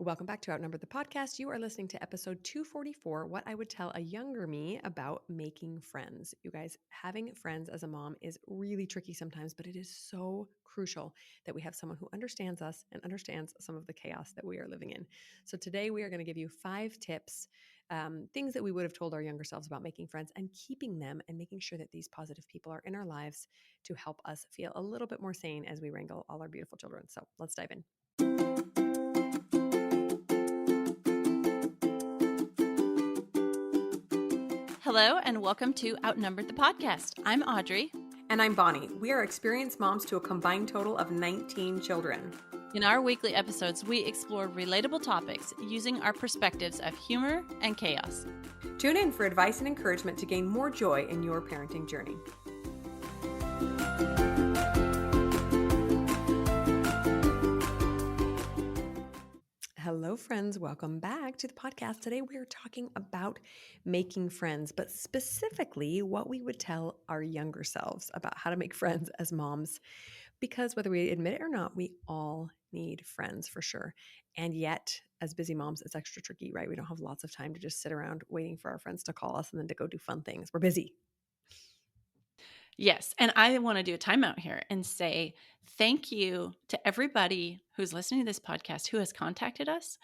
Welcome back to Outnumbered the podcast. You are listening to episode 244, What I Would Tell a Younger Me About Making Friends. You guys, having friends as a mom is really tricky sometimes, but it is so crucial that we have someone who understands us and understands some of the chaos that we are living in. So today we are going to give you 5 tips, things that we would have told our younger selves about making friends and keeping them and making sure that these positive people are in our lives to help us feel a little bit more sane as we wrangle all our beautiful children. So let's dive in. Hello, and welcome to Outnumbered the podcast. I'm Audrey. And I'm Bonnie. We are experienced moms to a combined total of 19 children. In our weekly episodes, we explore relatable topics using our perspectives of humor and chaos. Tune in for advice and encouragement to gain more joy in your parenting journey. Hello, friends. Welcome back to the podcast. Today, we are talking about making friends, but specifically what we would tell our younger selves about how to make friends as moms. Because whether we admit it or not, we all need friends for sure. And yet, as busy moms, it's extra tricky, right? We don't have lots of time to just sit around waiting for our friends to call us and then to go do fun things. We're busy. Yes, and I want to do a timeout here and say thank you to everybody who's listening to this podcast, who has contacted us,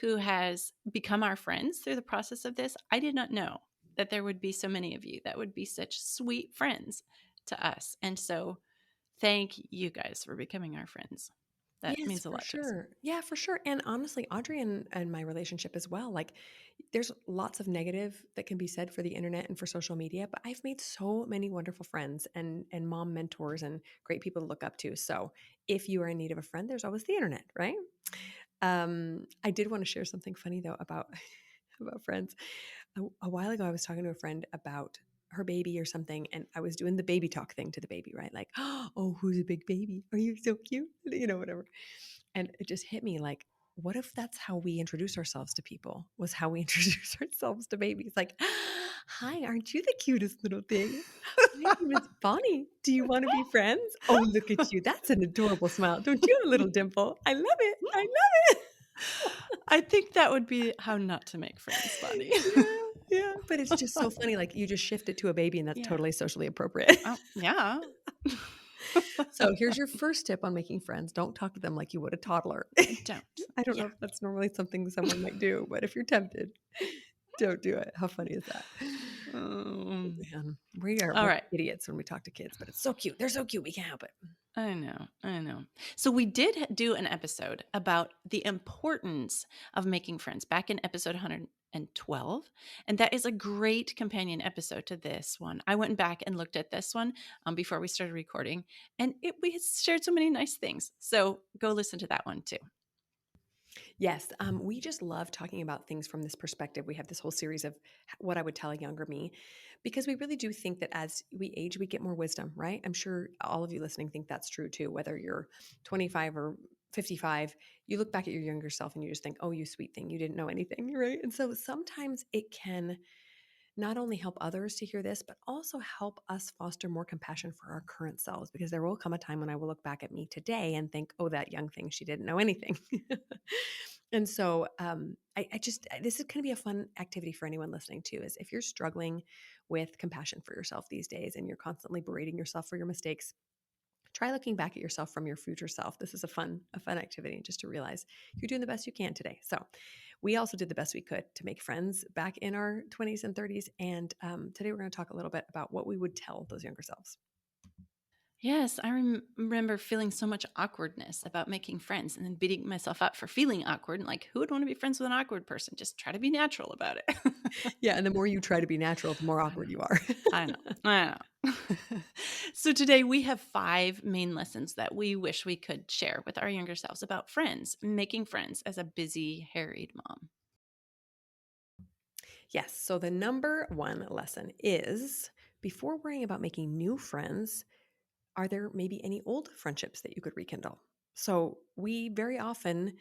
who has become our friends through the process of this. I did not know that there would be so many of you that would be such sweet friends to us. And so thank you guys for becoming our friends. That Yes, means a for lot to us. sure. Yeah, for sure. And honestly, Audrey and my relationship as well, like there's lots of negative that can be said for the internet and for social media, but I've made so many wonderful friends and mom mentors and great people to look up to. So if you are in need of a friend, there's always the internet, right? I did want to share something funny though about about friends. A while ago, I was talking to a friend about her baby or something, and I was doing the baby talk thing to the baby, right? Like, oh, who's a big baby? Are you so cute? Whatever. And it just hit me like, what if that's how we introduce ourselves to people? Was how we introduce ourselves to babies? Like, hi, aren't you the cutest little thing? My name is Bonnie. Do you want to be friends? Oh, look at you. That's an adorable smile. Don't you have a little dimple? I love it. I love it. I think that would be how not to make friends, buddy. Yeah. But it's just so funny. Like you just shift it to a baby and that's Yeah. totally socially appropriate. Oh, yeah. So here's your first tip on making friends. Don't talk to them like you would a toddler. Don't. I don't know Yeah. if that's normally something someone might do, but if you're tempted, don't do it. How funny is that? Man, All we're right. idiots when we talk to kids, but it's so cute. They're so cute. We can't help it. I know. I know. So we did do an episode about the importance of making friends back in episode 112. And that is a great companion episode to this one. I went back and looked at this one before we started recording, and we had shared so many nice things. So go listen to that one too. Yes, we just love talking about things from this perspective. We have this whole series of what I would tell a younger me, because we really do think that as we age, we get more wisdom, right? I'm sure all of you listening think that's true too, whether you're 25 or 55, you look back at your younger self and you just think, oh, you sweet thing, you didn't know anything, right? And so sometimes it can not only help others to hear this, but also help us foster more compassion for our current selves, because there will come a time when I will look back at me today and think, oh, that young thing, she didn't know anything. And so this is going to be a fun activity for anyone listening too, is if you're struggling with compassion for yourself these days and you're constantly berating yourself for your mistakes, try looking back at yourself from your future self. This is a fun activity, just to realize you're doing the best you can today. So we also did the best we could to make friends back in our 20s and 30s. And today we're going to talk a little bit about what we would tell those younger selves. Yes, I remember feeling so much awkwardness about making friends and then beating myself up for feeling awkward. And like, who would want to be friends with an awkward person? Just try to be natural about it. Yeah. And the more you try to be natural, the more I know. awkward you are. I know. I know. So today we have 5 main lessons that we wish we could share with our younger selves about friends, making friends as a busy, harried mom. Yes. So the number one lesson is, before worrying about making new friends, are there maybe any old friendships that you could rekindle? So we very often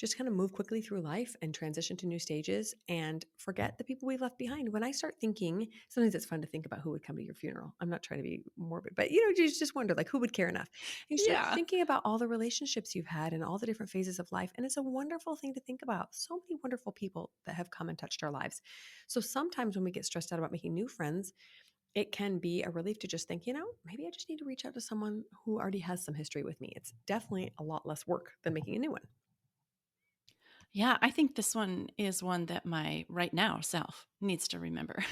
just kind of move quickly through life and transition to new stages and forget the people we've left behind. When I start thinking, sometimes it's fun to think about who would come to your funeral. I'm not trying to be morbid, but you just wonder like who would care enough. And you start Yeah. thinking about all the relationships you've had and all the different phases of life. And it's a wonderful thing to think about. So many wonderful people that have come and touched our lives. So sometimes when we get stressed out about making new friends, it can be a relief to just think, maybe I just need to reach out to someone who already has some history with me. It's definitely a lot less work than making a new one. Yeah, I think this one is one that my right now self needs to remember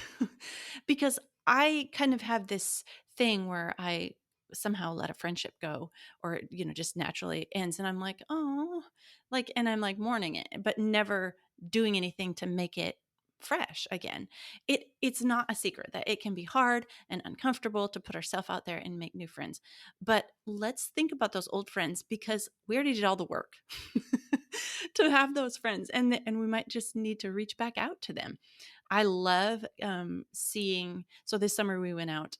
because I kind of have this thing where I somehow let a friendship go or, just naturally ends. And I'm like, oh, and I'm like mourning it, but never doing anything to make it fresh again. It's not a secret that it can be hard and uncomfortable to put ourselves out there and make new friends. But let's think about those old friends because we already did all the work to have those friends, and we might just need to reach back out to them. I love seeing. So this summer we went out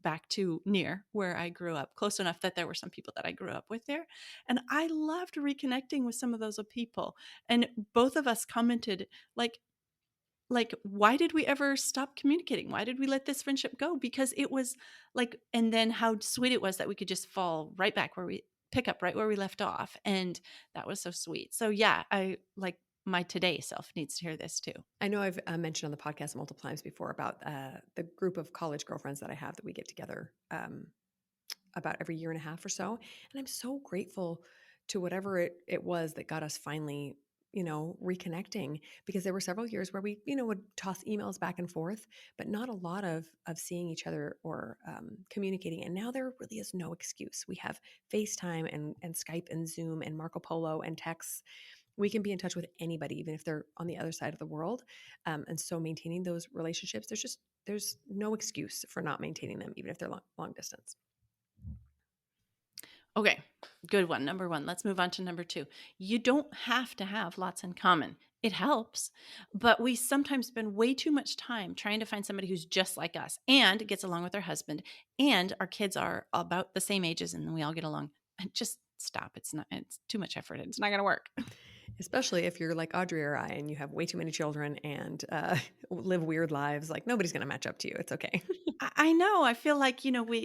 back to near where I grew up, close enough that there were some people that I grew up with there, and I loved reconnecting with some of those people. And both of us commented like, why did we ever stop communicating? Why did we let this friendship go? Because it was and then how sweet it was that we could just fall right back where we pick up right where we left off. And that was so sweet. So yeah, I like my today self needs to hear this too. I know I've mentioned on the podcast multiple times before about the group of college girlfriends that I have that we get together about every year and a half or so. And I'm so grateful to whatever it was that got us finally, reconnecting, because there were several years where we, would toss emails back and forth, but not a lot of seeing each other or communicating. And now there really is no excuse. We have FaceTime and Skype and Zoom and Marco Polo and texts. We can be in touch with anybody, even if they're on the other side of the world. And so maintaining those relationships, there's no excuse for not maintaining them, even if they're long distance. Okay, good one. Number one. Let's move on to number two. You don't have to have lots in common. It helps, but we sometimes spend way too much time trying to find somebody who's just like us and gets along with our husband, and our kids are about the same ages and we all get along. And just stop. It's too much effort. It's not going to work. Especially if you're like Audrey or I and you have way too many children and live weird lives, like nobody's going to match up to you. It's okay. I know. I feel like,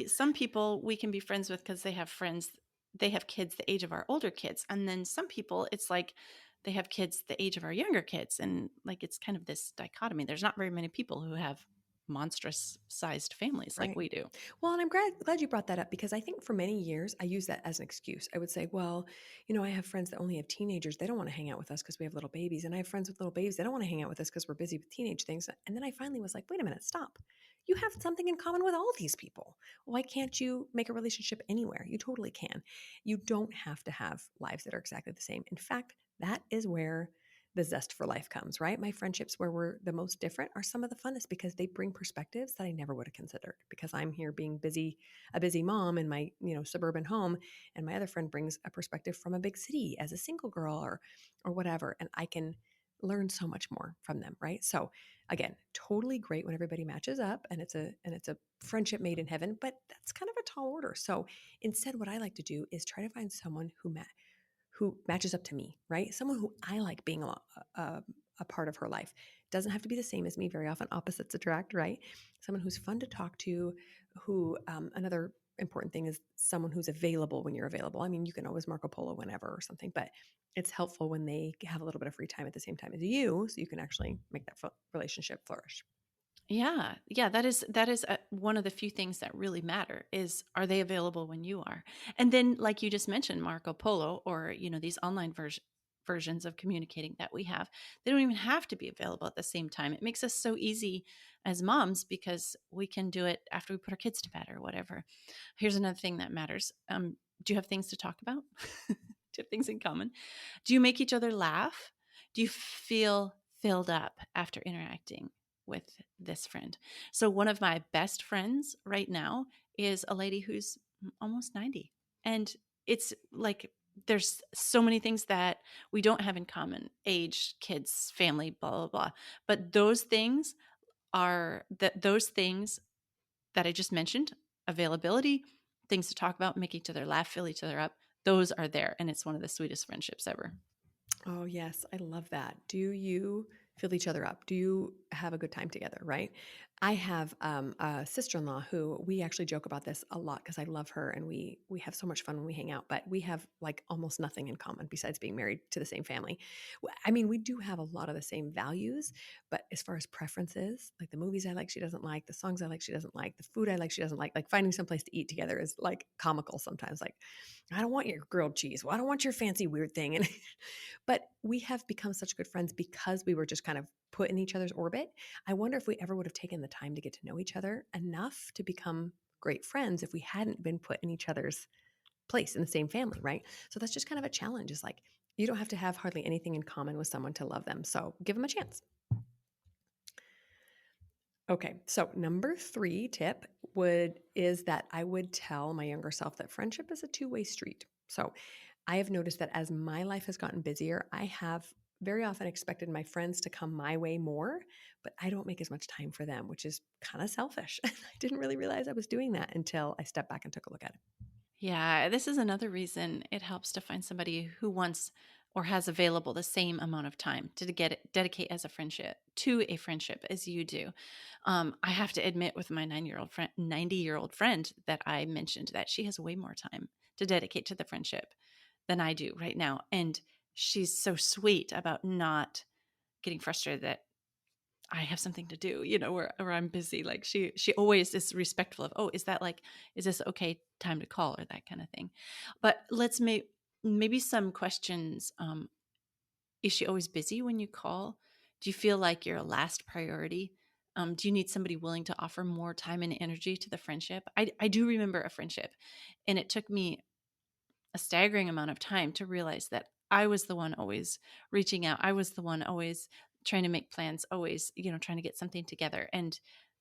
some people we can be friends with because they have kids the age of our older kids. And then some people, it's like they have kids the age of our younger kids. And like it's kind of this dichotomy. There's not very many people who have monstrous sized families like Right. we do. Well, and I'm glad you brought that up, because I think for many years I used that as an excuse. I would say, well, I have friends that only have teenagers. They don't want to hang out with us because we have little babies. And I have friends with little babies. They don't want to hang out with us because we're busy with teenage things. And then I finally was like, wait a minute, stop. You have something in common with all these people. Why can't you make a relationship anywhere? You totally can. You don't have to have lives that are exactly the same. In fact, that is where the zest for life comes, right? My friendships where we're the most different are some of the funnest because they bring perspectives that I never would have considered, because I'm here being a busy mom in my, suburban home, and my other friend brings a perspective from a big city as a single girl or whatever, and I can learn so much more from them, right? So again, totally great when everybody matches up and it's a friendship made in heaven, but that's kind of a tall order. So instead what I like to do is try to find someone who matches up to me, right? Someone who I like being a part of her life. Doesn't have to be the same as me. Very often opposites attract, right? Someone who's fun to talk to, who, another important thing is someone who's available when you're available. I mean, you can always Marco Polo whenever or something, but it's helpful when they have a little bit of free time at the same time as you, so you can actually make that relationship flourish. Yeah. Yeah, that is one of the few things that really matter is are they available when you are? And then like you just mentioned Marco Polo or these online versions of communicating that we have. They don't even have to be available at the same time. It makes us so easy as moms because we can do it after we put our kids to bed or whatever. Here's another thing that matters. Do you have things to talk about? Do you have things in common? Do you make each other laugh? Do you feel filled up after interacting with this friend? So, one of my best friends right now is a lady who's almost 90. And it's like there's so many things that we don't have in common age, kids, family, blah, blah, blah. But those things that I just mentioned, availability, things to talk about, make each other laugh, fill each other up, those are there. And it's one of the sweetest friendships ever. Oh, yes. I love that. Do you fill each other up? Do you have a good time together? Right. I have a sister in law who we actually joke about this a lot because I love her and we have so much fun when we hang out, but we have like almost nothing in common besides being married to the same family. I mean, we do have a lot of the same values, but as far as preferences, like the movies I like, she doesn't like, the songs I like, she doesn't like, the food I like, she doesn't like finding someplace to eat together is like comical sometimes. Like, I don't want your grilled cheese. Well, I don't want your fancy weird thing. And but we have become such good friends because we were just kind of put in each other's orbit. I wonder if we ever would have taken the time to get to know each other enough to become great friends if we hadn't been put in each other's place in the same family, right? So that's just kind of a challenge. Is like you don't have to have hardly anything in common with someone to love them. So give them a chance. Okay, so number 3 tip would is that I would tell my younger self that friendship is a two-way street. So I have noticed that as my life has gotten busier, I have very often expected my friends to come my way more, but I don't make as much time for them, which is kind of selfish. I didn't really realize I was doing that until I stepped back and took a look at it. Yeah, this is another reason it helps to find somebody who wants or has available the same amount of time to dedicate as a friendship to a friendship as you do. I have to admit, with my 9-year-old friend, 90-year-old friend that I mentioned, that she has way more time to dedicate to the friendship than I do right now, and she's so sweet about not getting frustrated that I have something to do, or I'm busy. Like she always is respectful of, oh, is this okay time to call, or that kind of thing. But let's make maybe some questions. Is she always busy when you call? Do you feel like you're a last priority? Do you need somebody willing to offer more time and energy to the friendship? I do remember a friendship, and it took me a staggering amount of time to realize that I was the one always reaching out. I was the one always trying to make plans, always, trying to get something together. And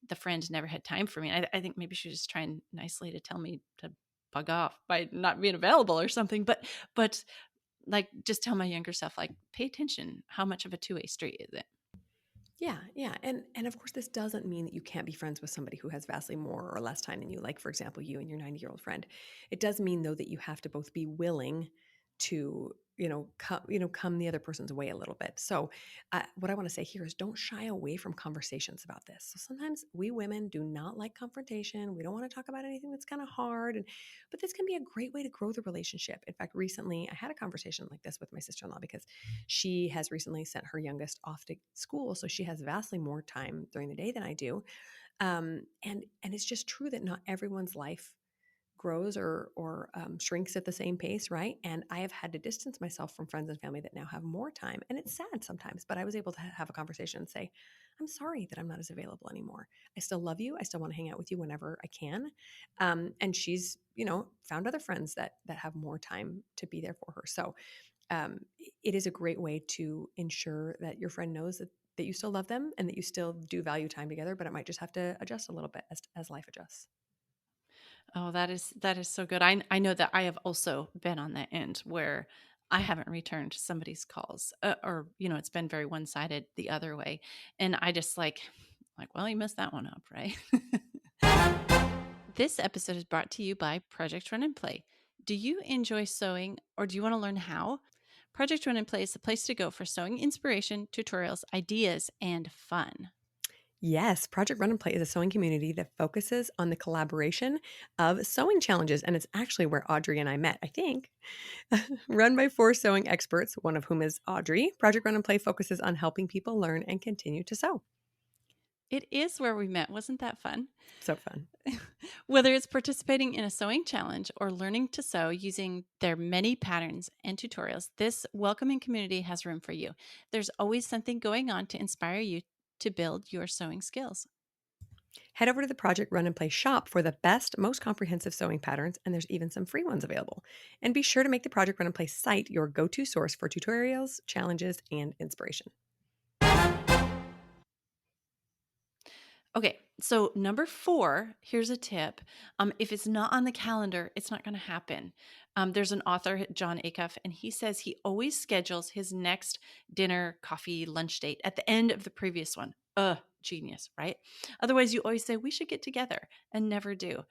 the friend never had time for me. I think maybe she was just trying nicely to tell me to bug off by not being available or something. But like, just tell my younger self, like, pay attention. How much of a two-way street is it? Yeah, yeah. And of course this doesn't mean that you can't be friends with somebody who has vastly more or less time than you. Like for example, you and your 90-year-old friend. It does mean though that you have to both be willing to, come the other person's way a little bit. So, what I want to say here is don't shy away from conversations about this. So sometimes we women do not like confrontation. We don't want to talk about anything that's kind of hard, but this can be a great way to grow the relationship. In fact, recently I had a conversation like this with my sister-in-law because she has recently sent her youngest off to school, so she has vastly more time during the day than I do. And it's just true that not everyone's life grows or shrinks at the same pace, right? And I have had to distance myself from friends and family that now have more time, and it's sad sometimes. But I was able to have a conversation and say, "I'm sorry that I'm not as available anymore. I still love you. I still want to hang out with you whenever I can." And she's found other friends that have more time to be there for her. So it is a great way to ensure that your friend knows that you still love them and that you still do value time together, but it might just have to adjust a little bit as life adjusts. Oh, that is so good. I know that I have also been on that end where I haven't returned somebody's calls, or it's been very one sided the other way, and I just like, well, you messed that one up, right? This episode is brought to you by Project Run and Play. Do you enjoy sewing, or do you want to learn how? Project Run and Play is the place to go for sewing inspiration, tutorials, ideas, and fun. Yes, Project Run and Play is a sewing community that focuses on the collaboration of sewing challenges. And it's actually where Audrey and I met, I think. Run by 4 sewing experts, one of whom is Audrey. Project Run and Play focuses on helping people learn and continue to sew. It is where we met. Wasn't that fun? So fun. Whether it's participating in a sewing challenge or learning to sew using their many patterns and tutorials, this welcoming community has room for you. There's always something going on to inspire you to build your sewing skills. Head over to the Project Run and Play shop for the best, most comprehensive sewing patterns, and there's even some free ones available. And be sure to make the Project Run and Play site your go to source for tutorials, challenges, and inspiration. Okay, so number 4, here's a tip. If it's not on the calendar, it's not going to happen. There's an author, John Acuff, and he says he always schedules his next dinner, coffee, lunch date at the end of the previous one. Genius, right? Otherwise, you always say, we should get together and never do.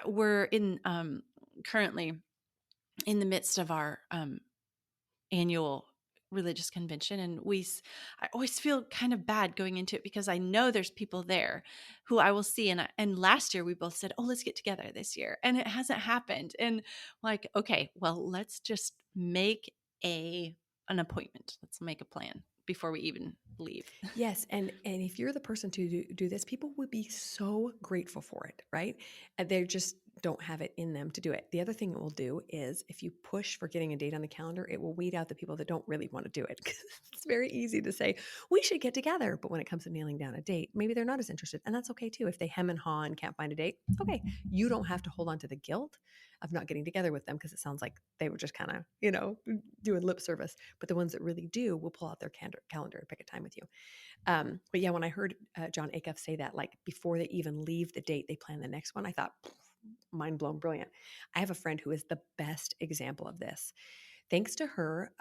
We're in currently in the midst of our annual religious convention, and I always feel kind of bad going into it because I know there's people there who I will see, and last year we both said, "Oh, let's get together this year," and it hasn't happened. And like, okay, well, let's just make a an appointment. Let's make a plan before we even leave. Yes, and if you're the person to do this, people would be so grateful for it, right? And they just don't have it in them to do it. The other thing it will do is if you push for getting a date on the calendar, it will weed out the people that don't really want to do it. 'Cause it's very easy to say, we should get together. But when it comes to nailing down a date, maybe they're not as interested. And that's okay too. If they hem and haw and can't find a date, okay. You don't have to hold on to the guilt of not getting together with them because it sounds like they were just kind of, doing lip service. But the ones that really do will pull out their calendar and pick a time with you. But yeah, when I heard John Acuff say that, like before they even leave the date, they plan the next one, I thought, mind blown, brilliant. I have a friend who is the best example of this. Thanks to her,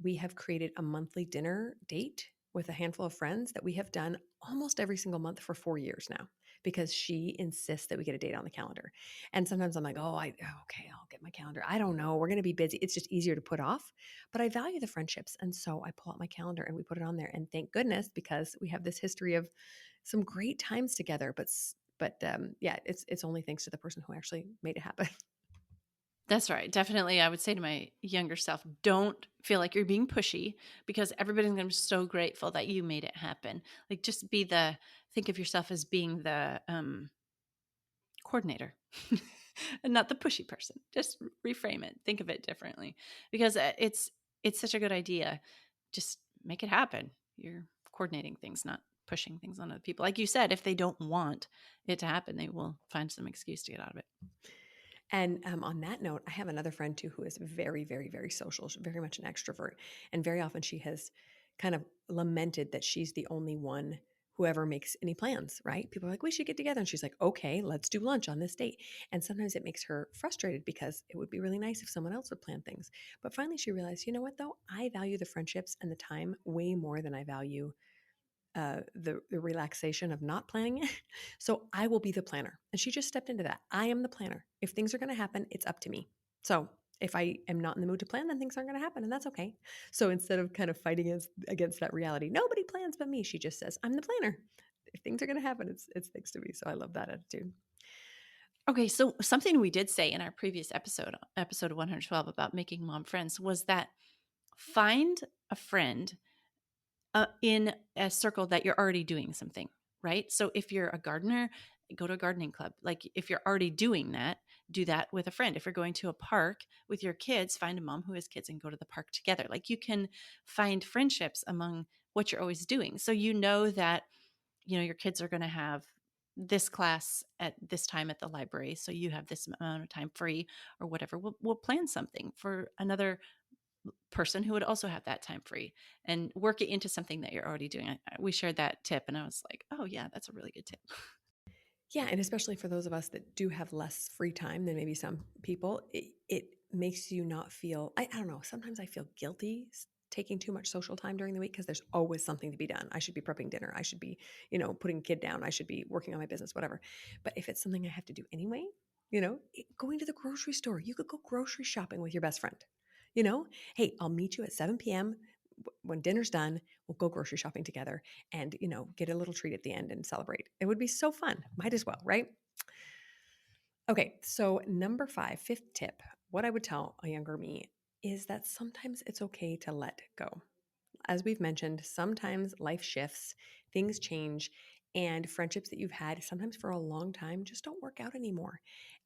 we have created a monthly dinner date with a handful of friends that we have done almost every single month for 4 years now because she insists that we get a date on the calendar. And sometimes I'm like, okay, I'll get my calendar. I don't know. We're going to be busy. It's just easier to put off, but I value the friendships. And so I pull out my calendar and we put it on there. And thank goodness, because we have this history of some great times together. But yeah, it's only thanks to the person who actually made it happen. That's right. Definitely. I would say to my younger self, don't feel like you're being pushy because everybody's going to be so grateful that you made it happen. Like just think of yourself as being the coordinator and not the pushy person. Just reframe it. Think of it differently because it's such a good idea. Just make it happen. You're coordinating things, not pushing things on other people. Like you said, if they don't want it to happen, they will find some excuse to get out of it. And on that note, I have another friend too who is very, very, very social, she's very much an extrovert. And very often she has kind of lamented that she's the only one who ever makes any plans, right? People are like, we should get together. And she's like, okay, let's do lunch on this date. And sometimes it makes her frustrated because it would be really nice if someone else would plan things. But finally she realized, you know what though? I value the friendships and the time way more than I value the relaxation of not planning it. So I will be the planner. And she just stepped into that. I am the planner. If things are going to happen, it's up to me. So if I am not in the mood to plan, then things aren't going to happen, and that's okay. So instead of kind of fighting against that reality, nobody plans but me. She just says, "I'm the planner. If things are going to happen, it's thanks to me." So I love that attitude. Okay, so something we did say in our previous episode 112 about making mom friends was that find a friend in a circle that you're already doing something, right? So if you're a gardener, go to a gardening club. Like if you're already doing that, do that with a friend. If you're going to a park with your kids, find a mom who has kids and go to the park together. Like you can find friendships among what you're always doing. So you know that, your kids are going to have this class at this time at the library. So you have this amount of time free or whatever. We'll plan something for another person who would also have that time free and work it into something that you're already doing. We shared that tip and I was like, oh yeah, that's a really good tip. Yeah, and especially for those of us that do have less free time than maybe some people, it makes you not feel, I don't know, sometimes I feel guilty taking too much social time during the week because there's always something to be done. I should be prepping dinner. I should be, putting a kid down. I should be working on my business, whatever. But if it's something I have to do anyway, going to the grocery store, you could go grocery shopping with your best friend. Hey, I'll meet you at 7 p.m. When dinner's done, we'll go grocery shopping together and, get a little treat at the end and celebrate. It would be so fun. Might as well, right? Okay, so number 5, fifth tip, what I would tell a younger me is that sometimes it's okay to let go. As we've mentioned, sometimes life shifts, things change, and friendships that you've had sometimes for a long time just don't work out anymore.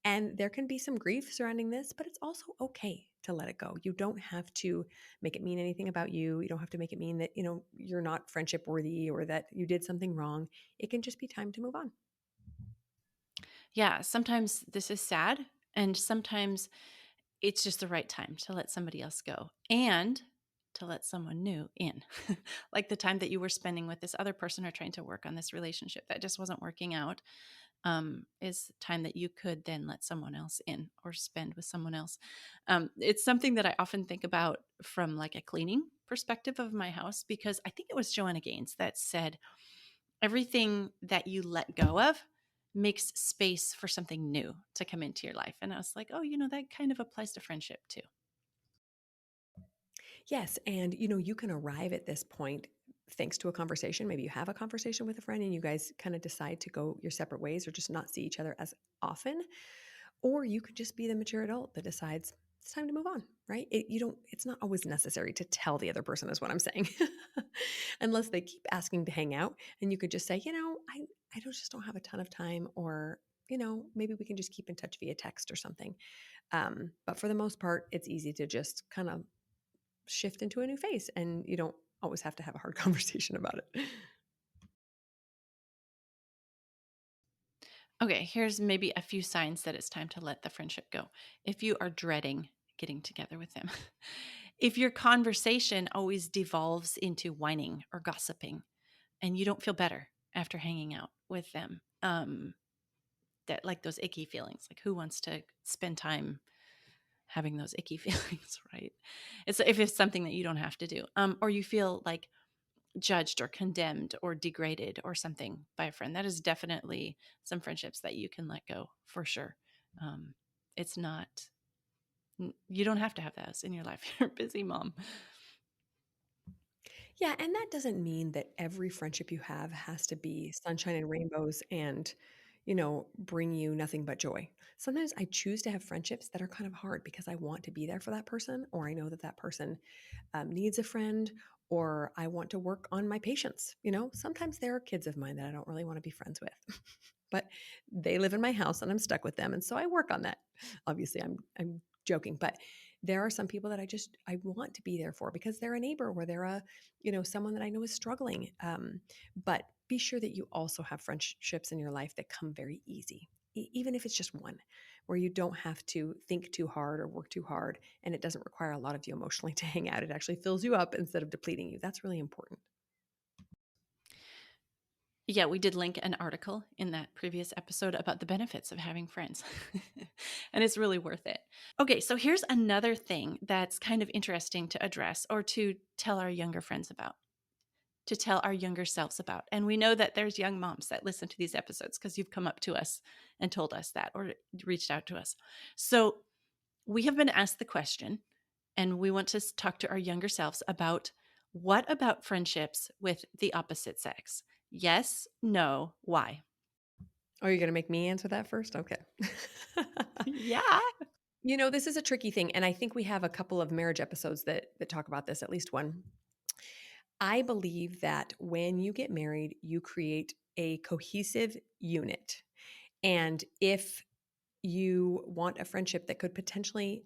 And there can be some grief surrounding this, but it's also okay to let it go. You don't have to make it mean anything about you. You don't have to make it mean that, you're not friendship worthy or that you did something wrong. It can just be time to move on. Yeah, sometimes this is sad and sometimes it's just the right time to let somebody else go and to let someone new in. Like the time that you were spending with this other person or trying to work on this relationship that just wasn't working out, is time that you could then let someone else in or spend with someone else. It's something that I often think about from like a cleaning perspective of my house, because I think it was Joanna Gaines that said, everything that you let go of makes space for something new to come into your life. And I was like, oh, that kind of applies to friendship too. Yes, and you can arrive at this point thanks to a conversation. Maybe you have a conversation with a friend and you guys kind of decide to go your separate ways or just not see each other as often. Or you could just be the mature adult that decides it's time to move on, right? It's not always necessary to tell the other person is what I'm saying. Unless they keep asking to hang out and you could just say, just don't have a ton of time or maybe we can just keep in touch via text or something. But for the most part, it's easy to just kind of shift into a new phase and you don't always have to have a hard conversation about it. Okay, here's maybe a few signs that it's time to let the friendship go. If you are dreading getting together with them, if your conversation always devolves into whining or gossiping and you don't feel better after hanging out with them, that like those icky feelings, like who wants to spend time having those icky feelings, right? It's if it's something that you don't have to do, or you feel like judged or condemned or degraded or something by a friend, that is definitely some friendships that you can let go for sure. Um, it's not, you don't have to have those in your life. You're a busy mom. Yeah, and that doesn't mean that every friendship you have has to be sunshine and rainbows and, bring you nothing but joy. Sometimes I choose to have friendships that are kind of hard because I want to be there for that person, or I know that that person needs a friend, or I want to work on my patience. Sometimes there are kids of mine that I don't really want to be friends with, but they live in my house and I'm stuck with them, and so I work on that. Obviously, I'm joking, but there are some people that I want to be there for because they're a neighbor or they're a someone that I know is struggling. But be sure that you also have friendships in your life that come very easy, even if it's just one, where you don't have to think too hard or work too hard, and it doesn't require a lot of you emotionally to hang out. It actually fills you up instead of depleting you. That's really important. Yeah, we did link an article in that previous episode about the benefits of having friends. And it's really worth it. Okay, so here's another thing that's kind of interesting to address or to tell our younger friends about, to tell our younger selves about. And we know that there's young moms that listen to these episodes because you've come up to us and told us that or reached out to us. So we have been asked the question, and we want to talk to our younger selves about what about friendships with the opposite sex? Yes, no, why? Oh, you're going to make me answer that first? Okay. Yeah. This is a tricky thing, and I think we have a couple of marriage episodes that talk about this, at least one. I believe that when you get married, you create a cohesive unit. And if you want a friendship that could potentially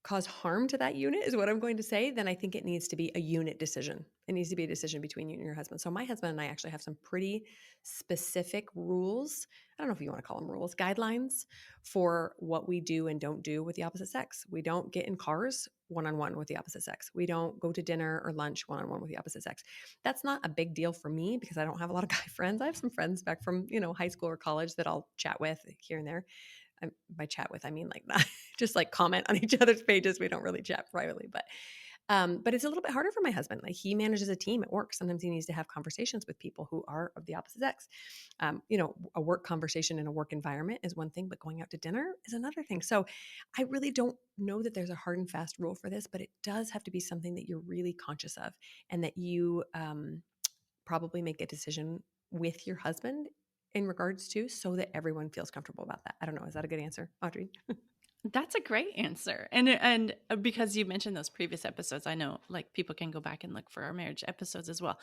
cause harm to that unit is what I'm going to say, then I think it needs to be a unit decision. It needs to be a decision between you and your husband. So my husband and I actually have some pretty specific rules. I don't know if you want to call them rules, guidelines for what we do and don't do with the opposite sex. We don't get in cars one-on-one with the opposite sex. We don't go to dinner or lunch one-on-one with the opposite sex. That's not a big deal for me because I don't have a lot of guy friends. I have some friends back from, high school or college that I'll chat with here and there. By chat with, I mean like not just like comment on each other's pages. We don't really chat privately, but it's a little bit harder for my husband. Like he manages a team at work. Sometimes he needs to have conversations with people who are of the opposite sex. A work conversation in a work environment is one thing, but going out to dinner is another thing. So I really don't know that there's a hard and fast rule for this, but it does have to be something that you're really conscious of and that you probably make a decision with your husband in regards to so that everyone feels comfortable about that. I don't know. Is that a good answer, Audrey? That's a great answer. And because you mentioned those previous episodes, I know like people can go back and look for our marriage episodes as well.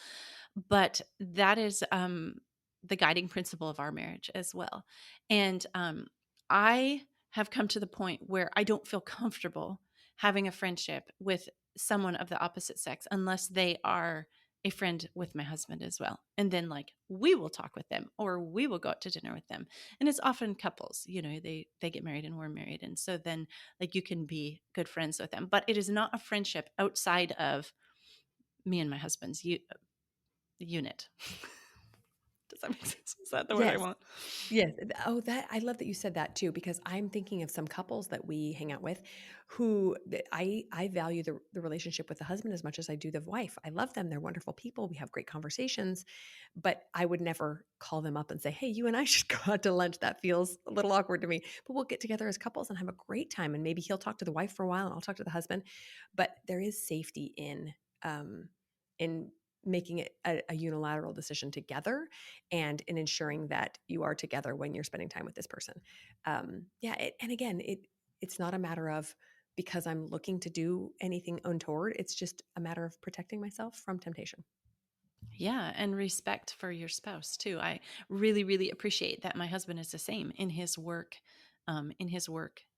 But that is the guiding principle of our marriage as well. And I have come to the point where I don't feel comfortable having a friendship with someone of the opposite sex unless they are a friend with my husband as well. And then like we will talk with them or we will go out to dinner with them. And it's often couples, they get married and we're married. And so then like you can be good friends with them. But it is not a friendship outside of me and my husband's unit. that make sense? Is that the word I Yes. want? Yes. Oh, that I love that you said that too, because I'm thinking of some couples that we hang out with who I value the relationship with the husband as much as I do the wife. I love them. They're wonderful people. We have great conversations, but I would never call them up and say, "Hey, you and I should go out to lunch." That feels a little awkward to me. But we'll get together as couples and have a great time. And maybe he'll talk to the wife for a while and I'll talk to the husband. But there is safety um, in making it a unilateral decision together and in ensuring that you are together when you're spending time with this person. Yeah, and again, it's not a matter of because I'm looking to do anything untoward. It's just a matter of protecting myself from temptation. Yeah, and respect for your spouse too. I really, really appreciate that my husband is the same in his work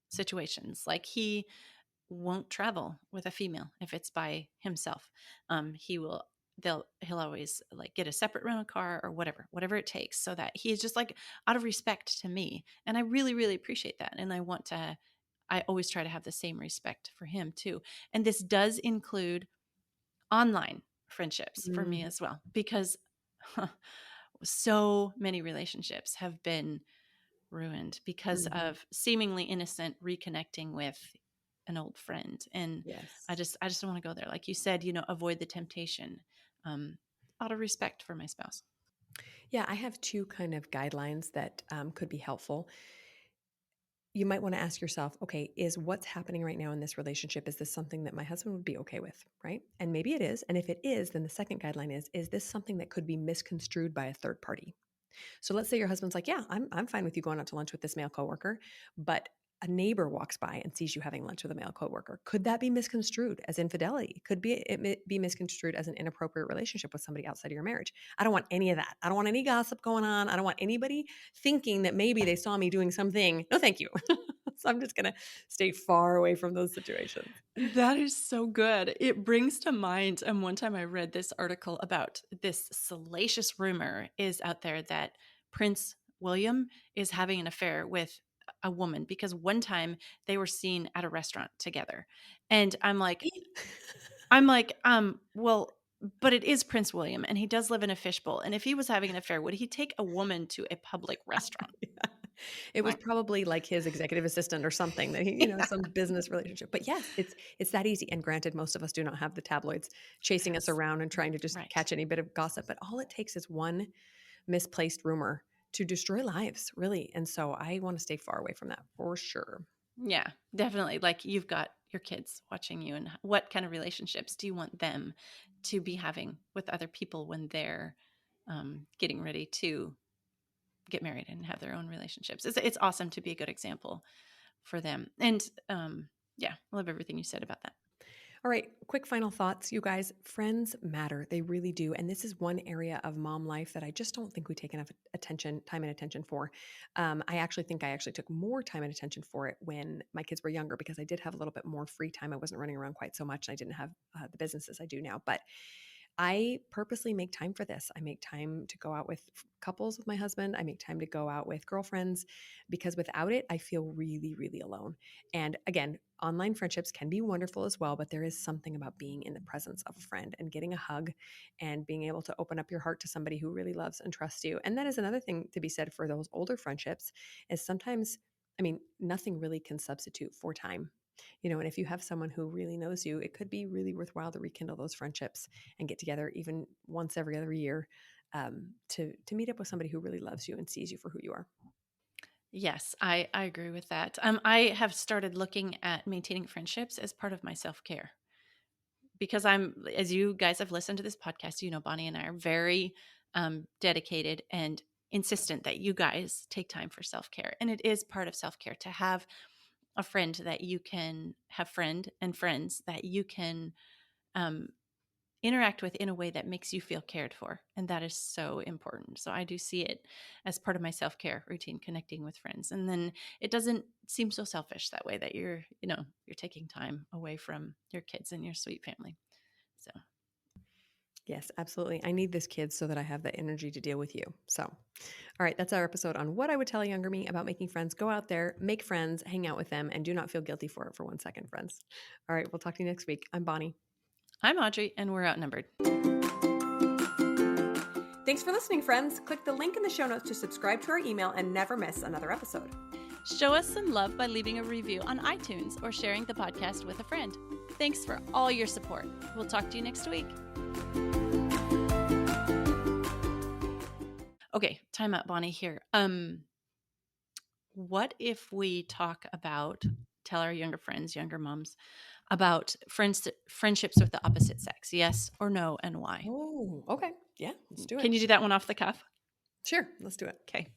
situations. Like he won't travel with a female if it's by himself. He will he'll always like get a separate rental car or whatever it takes, so that he's just like out of respect to me. And I really, really appreciate that. And I always try to have the same respect for him too. And this does include online friendships for me Mm, as well, because so many relationships have been ruined because mhm. of seemingly innocent reconnecting with an old friend. And Yes. I just don't want to go there. Like you said, avoid the temptation, um, out of respect for my spouse. Yeah, I have two kind of guidelines that could be helpful. You might want to ask yourself, okay, is what's happening right now in this relationship, is this something that my husband would be okay with? Right. And maybe it is. And if it is, then the second guideline is this something that could be misconstrued by a third party? So let's say your husband's like, yeah, I'm fine with you going out to lunch with this male coworker, but a neighbor walks by and sees you having lunch with a male coworker. Could that be misconstrued as infidelity? Could be misconstrued as an inappropriate relationship with somebody outside of your marriage? I don't want any of that. I don't want any gossip going on. I don't want anybody thinking that maybe they saw me doing something. No, thank you. So I'm just going to stay far away from those situations. That is so good. It brings to mind, one time I read this article about this salacious rumor is out there that Prince William is having an affair with a woman, because one time they were seen at a restaurant together. And well, but it is Prince William and he does live in a fishbowl. And if he was having an affair, would he take a woman to a public restaurant? Yeah. It was Like, probably like his executive assistant or something that he, yeah, some business relationship. But yes, it's that easy. And granted, most of us do not have the tabloids chasing us yes, around and trying to just right. catch any bit of gossip. But all it takes is one misplaced rumor to destroy lives, really. And so I want to stay far away from that for sure. Yeah, definitely. Like you've got your kids watching you, and what kind of relationships do you want them to be having with other people when they're getting ready to get married and have their own relationships? It's awesome to be a good example for them. And yeah, I love everything you said about that. All right, quick final thoughts, you guys. Friends matter. They really do. And this is one area of mom life that I just don't think we take enough attention, time and attention for. I actually think I actually took more time and attention for it when my kids were younger because I did have a little bit more free time. I wasn't running around quite so much and I didn't have the businesses I do now. But I purposely make time for this. I make time to go out with couples with my husband. I make time to go out with girlfriends because without it, I feel really, really alone. And again, online friendships can be wonderful as well, but there is something about being in the presence of a friend and getting a hug and being able to open up your heart to somebody who really loves and trusts you. And that is another thing to be said for those older friendships is sometimes, I mean, nothing really can substitute for time. And if you have someone who really knows you, it could be really worthwhile to rekindle those friendships and get together even once every other year to meet up with somebody who really loves you and sees you for who you are. Yes, I agree with that. I have started looking at maintaining friendships as part of my self care, because as you guys have listened to this podcast, Bonnie and I are very dedicated and insistent that you guys take time for self care. And it is part of self care to have a friend that you can have friend and friends that you can um, interact with in a way that makes you feel cared for. And that is so important. So I do see it as part of my self care routine, connecting with friends. And then it doesn't seem so selfish that way, that you're taking time away from your kids and your sweet family. So Yes, absolutely. I need this kid so that I have the energy to deal with you. So, all right, that's our episode on what I would tell a younger me about making friends. Go out there, make friends, hang out with them, and do not feel guilty for it for 1 second, friends. All right, we'll talk to you next week. I'm Bonnie. I'm Audrey, and we're outnumbered. Thanks for listening, friends. Click the link in the show notes to subscribe to our email and never miss another episode. Show us some love by leaving a review on iTunes or sharing the podcast with a friend. Thanks for all your support. We'll talk to you next week. Okay, time out, Bonnie, here. What if we tell our younger friends, younger moms, about friendships with the opposite sex? Yes or no, and why? Oh, okay. Yeah, let's do it. Can you do that one off the cuff? Sure, let's do it. Okay.